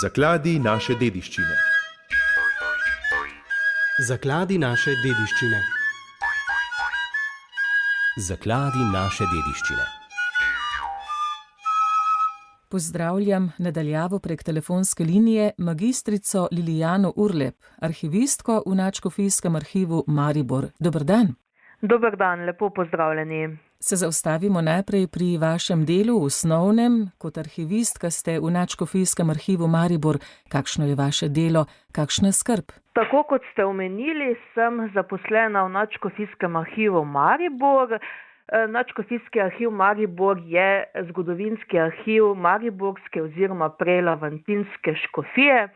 Zakladi naše dediščine. Zakladi naše dediščine. Zakladi naše dediščine. Pozdravljam nadaljavo prek telefonske linije magistrico Lilijano Urlep, arhivistko v Nadškofijskem arhivu Maribor. Dober dan. Dober dan, lepo pozdravljeni. Se zaustavimo najprej pri vašem delu v osnovnem. Kot arhivistka ste v Nadškofijskem arhivu Maribor. Kakšno je vaše delo, kakšna skrb? Tako kot ste omenili, sem zaposlena v Nadškofijskem arhivu Maribor. Nadškofijski arhiv Maribor je zgodovinski arhiv mariborske oziroma prej lavantinske škofije.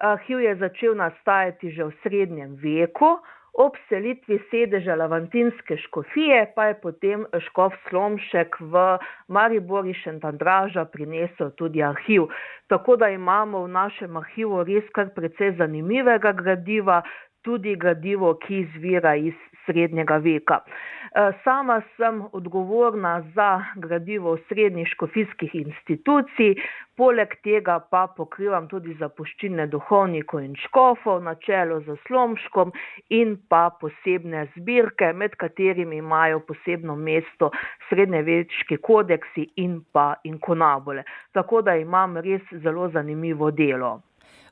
Arhiv je začel nastajati že v srednjem veku. Ob selitvi sedeža lavantinske škofije pa je potem škof Slomšek v Maribor iz Šentandrža prinesel tudi arhiv. Tako da imamo v našem arhivu res kar precej zanimivega gradiva, tudi gradivo, ki izvira iz srednjega veka. Sama sem odgovorna za gradivo srednjih škofijskih institucij, poleg tega pa pokrivam tudi zapuščine duhovnikov in škofov na čelu z Slomškom in pa posebne zbirke, med katerimi imajo posebno mesto srednjeveški kodeksi in pa inkunabule. Tako da imam res zelo zanimivo delo.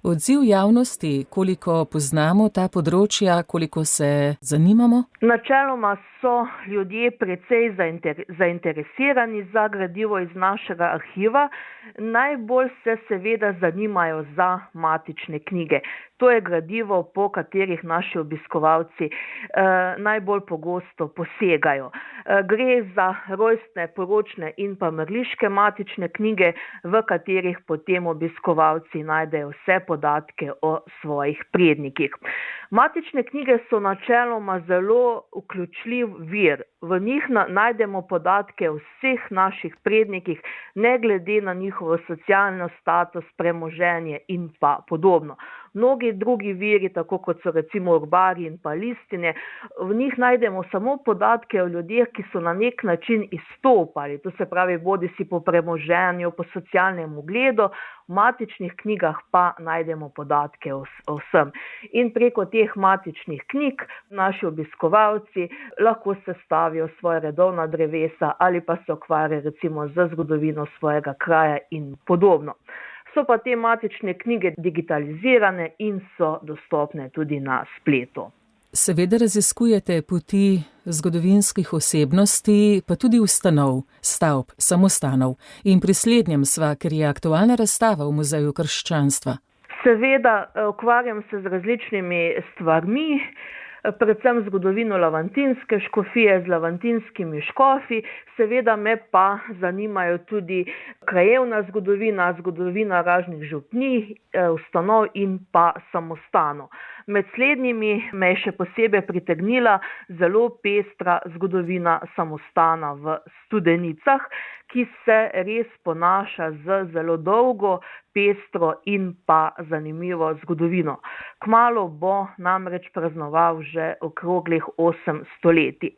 Odziv javnosti, koliko poznamo ta področja, koliko se zanimamo? Načeloma so ljudje precej zainteresirani za gradivo iz našega arhiva. Najbolj se seveda zanimajo za matične knjige. To je gradivo, po katerih naši obiskovalci najbolj pogosto posegajo. Gre za rojstne, poročne in pa mrliške matične knjige, v katerih potem obiskovalci najdejo vse podatke o svojih prednikih. Matične knjige so načeloma zelo vključljiv vir. V njih najdemo podatke o vseh naših prednikih, ne glede na njihovo socialno status, premoženje in pa podobno. Mnogi drugi viri, tako kot so recimo urbarji in pa listine, v njih najdemo samo podatke o ljudeh, ki so na nek način izstopali. To se pravi, bodisi po premoženju, po socialnem ugledu, v matičnih knjigah pa najdemo podatke o vsem. In preko teh matičnih knjig naši obiskovalci lahko sestavijo svoje redovna drevesa ali pa se ukvarjajo recimo z zgodovino svojega kraja in podobno. So pa te matične knjige digitalizirane in so dostopne tudi na spletu. Seveda raziskujete poti zgodovinskih osebnosti, pa tudi ustanov, stavb, samostanov. In pri slednjem sva, ker je aktualna razstava v Muzeju krščanstva. Seveda ukvarjam se z različnimi stvarmi, predvsem zgodovino lavantinske škofije, z lavantinskimi škofi. Seveda me pa zanimajo tudi krajevna zgodovina, zgodovina raznih župnij, ustanov in pa samostanov. Med slednjimi me je še posebej pritegnila zelo pestra zgodovina samostana v Studenicah, ki se res ponaša z zelo dolgo, pestro in pa zanimivo zgodovino. Kmalu bo namreč praznoval že okroglih 8 stoletij.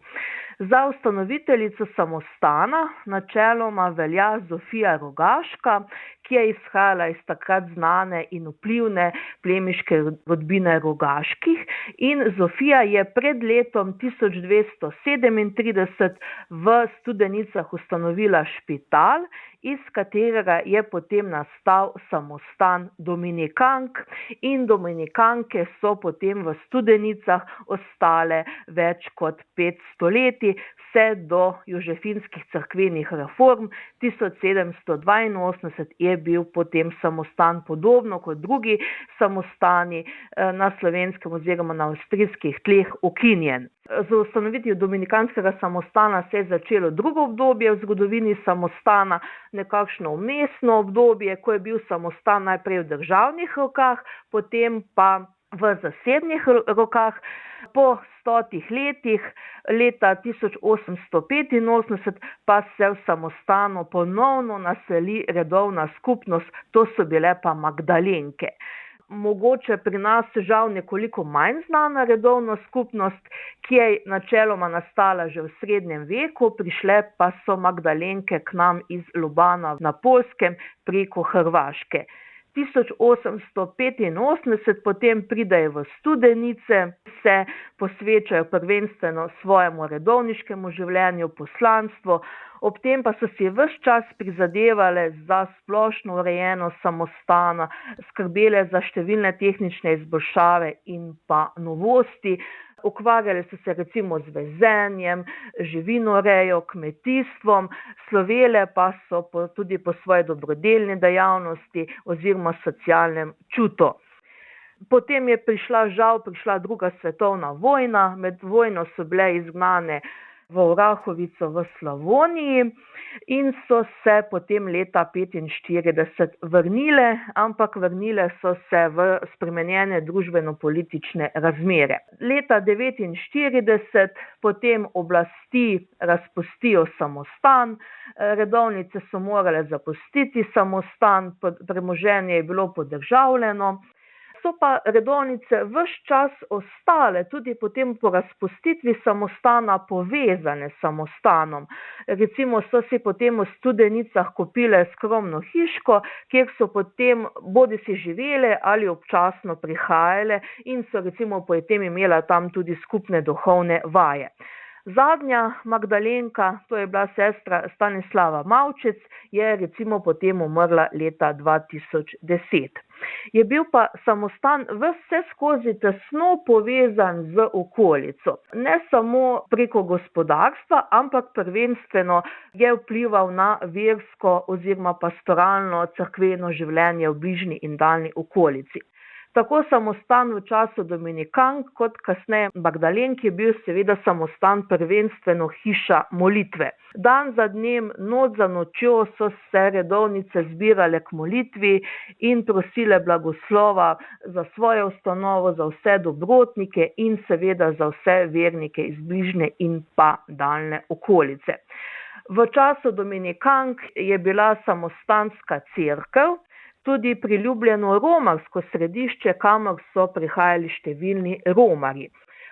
Za ustanoviteljico samostana načeloma velja Zofija Rogaška, ki je izhajala iz takrat znane in vplivne plemiške rodbine Rogaških, in Zofija je pred letom 1237 v Studenicah ustanovila špital, iz katerega je potem nastal samostan dominikank, in dominikanke so potem v Studenicah ostale več kot 5 stoletij, vse do jožefinskih cerkvenih reform. 1782 je bil potem samostan podobno kot drugi samostani na slovenskem oziroma na avstrijskih tleh ukinjen. Z ustanovitvijo dominikanskega samostana se je začelo drugo obdobje v zgodovini samostana, nekakšno vmesno obdobje, ko je bil samostan najprej v državnih rokah, potem pa v zasebnih rokah. Po 100 letih, leta 1885, pa se v samostanu ponovno naseli redovna skupnost, to so bile pa Magdalenke. Mogoče pri nas žal nekoliko manj znana redovna skupnost, ki je načeloma nastala že v srednjem veku, prišle pa so Magdalenke k nam iz Lubana na Poljskem preko Hrvaške. 1885 potem pridejo v Studenice, se posvečajo prvenstveno svojemu redovniškemu življenju, poslanstvu, ob tem pa so si ves čas prizadevale za splošno urejenost samostana, skrbele za številne tehnične izboljšave in pa novosti. Ukvarjali so se recimo z vezenjem, živinorejo, kmetijstvom, slovele pa so tudi po svoji dobrodelni dejavnosti oziroma socialnem čutu. Potem je prišla druga svetovna vojna, med vojno so bile izgnane v Orahovico v Slavoniji in so se potem leta 1945 vrnile, ampak vrnile so se v spremenjene družbeno-politične razmere. Leta 1949 potem oblasti razpustijo samostan, redovnice so morale zapustiti samostan, premoženje je bilo podržavljeno. So pa redovnice ves čas ostale, tudi potem po razpustitvi samostana povezane s samostanom. Recimo so si potem v Studenicah kupile skromno hiško, kjer so potem bodisi živele ali občasno prihajale in so recimo potem imela tam tudi skupne duhovne vaje. Zadnja Magdalenka, to je bila sestra Stanislava Mavčec, je recimo potem umrla leta 2010. Je bil pa samostan vse skozi tesno povezan z okolico. Ne samo preko gospodarstva, ampak prvenstveno je vplival na versko oziroma pastoralno cerkveno življenje v bližnji in daljni okolici. Tako samostan v času Dominikank kot kasneje Magdalenk je bil seveda samostan prvenstveno hiša molitve. Dan za dnem, noč za nočjo so se redovnice zbirale k molitvi in prosile blagoslova za svojo ustanovo, za vse dobrotnike in seveda za vse vernike iz bližnje in pa daljne okolice. V času Dominikank je bila samostanska cerkev tudi priljubljeno romarsko središče, kamor so prihajali številni romarji.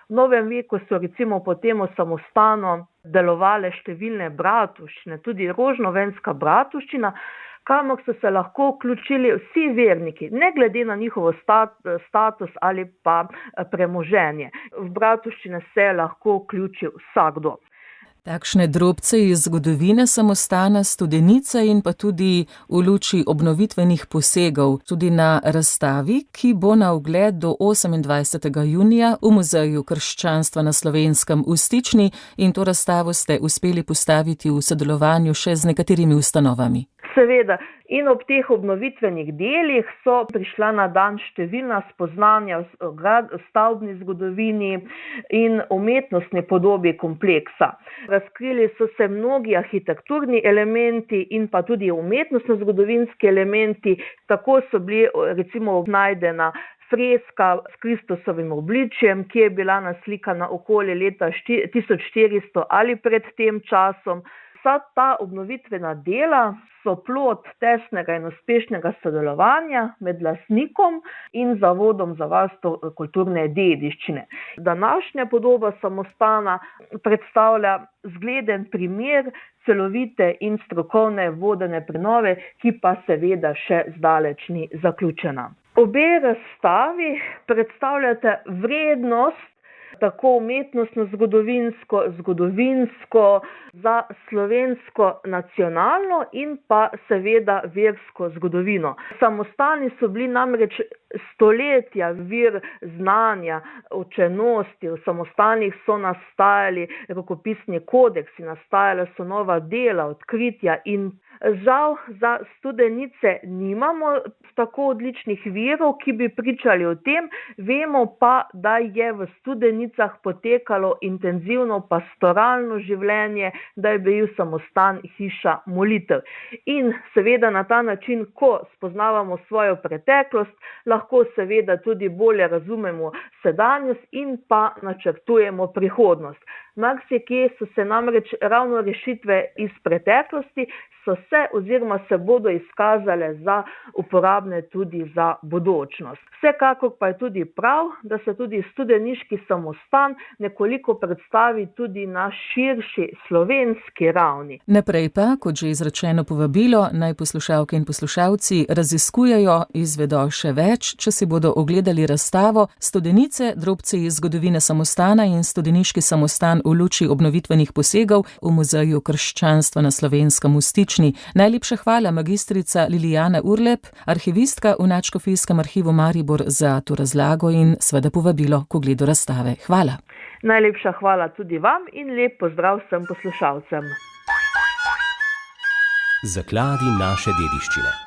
V novem veku so recimo potem v samostanu delovale številne bratovščine, tudi rožnovenska bratovščina, kamor so se lahko vključili vsi verniki, ne glede na njihovo status ali pa premoženje. V bratovščine se lahko vključi vsakdo. Takšne drobce iz zgodovine samostana Studenica in pa tudi v luči obnovitvenih posegov tudi na razstavi, ki bo na ogled do 28. junija v Muzeju krščanstva na Slovenskem v Stični, in to razstavo ste uspeli postaviti v sodelovanju še z nekaterimi ustanovami. Seveda, in ob teh obnovitvenih delih so prišla na dan številna spoznanja o stavbni zgodovini in umetnostni podobi kompleksa. Razkrili so se mnogi arhitekturni elementi in pa tudi umetnostno-zgodovinski elementi, tako so bili recimo najdena freska s Kristusovim obličjem, ki je bila naslikana okoli leta 1400 ali pred tem časom. Vsa ta obnovitvena dela so plod tesnega in uspešnega sodelovanja med lastnikom in Zavodom za varstvo kulturne dediščine. Današnja podoba samostana predstavlja zgleden primer celovite in strokovne vodene prenove, ki pa seveda še zdaleč ni zaključena. Obe razstavi predstavljate vrednost tako umetnostno-zgodovinsko, zgodovinsko, za slovensko nacionalno in pa seveda versko zgodovino. Samostani so bili namreč stoletja vir znanja, učenosti. V samostanih so nastajali rokopisni kodeksi, nastajala so nova dela, odkritja in žal za Studenice nimamo tako odličnih virov, ki bi pričali o tem. Vemo pa, da je v Studenicah potekalo intenzivno pastoralno življenje, da je bil samostan hiša molitev. In seveda na ta način, ko spoznavamo svojo preteklost, lahko seveda tudi bolje razumemo sedanjost in pa načrtujemo prihodnost. Marsikje so se namreč ravno rešitve iz preteklosti so se oziroma se bodo izkazale za uporabne tudi za bodočnost. Vsekakor pa je tudi prav, da se tudi studeniški samostan nekoliko predstavi tudi na širši slovenski ravni. Naprej pa, kot že izrečeno povabilo, naj poslušalke in poslušalci raziskujejo, izvedo še več, če si bodo ogledali razstavo Studenice, drobci zgodovine samostana in studeniški samostan v luči obnovitvenih posegov v Muzeju krščanstva na Slovenskem v Stični. Najlepša hvala magistrica Lilijana Urlep, arhivistka v Nadškofijskem arhivu Maribor, za to razlago in seveda povabilo k ogledu razstave. Hvala. Najlepša hvala tudi vam in lep pozdrav vsem poslušalcem. Zakladi naše dediščine.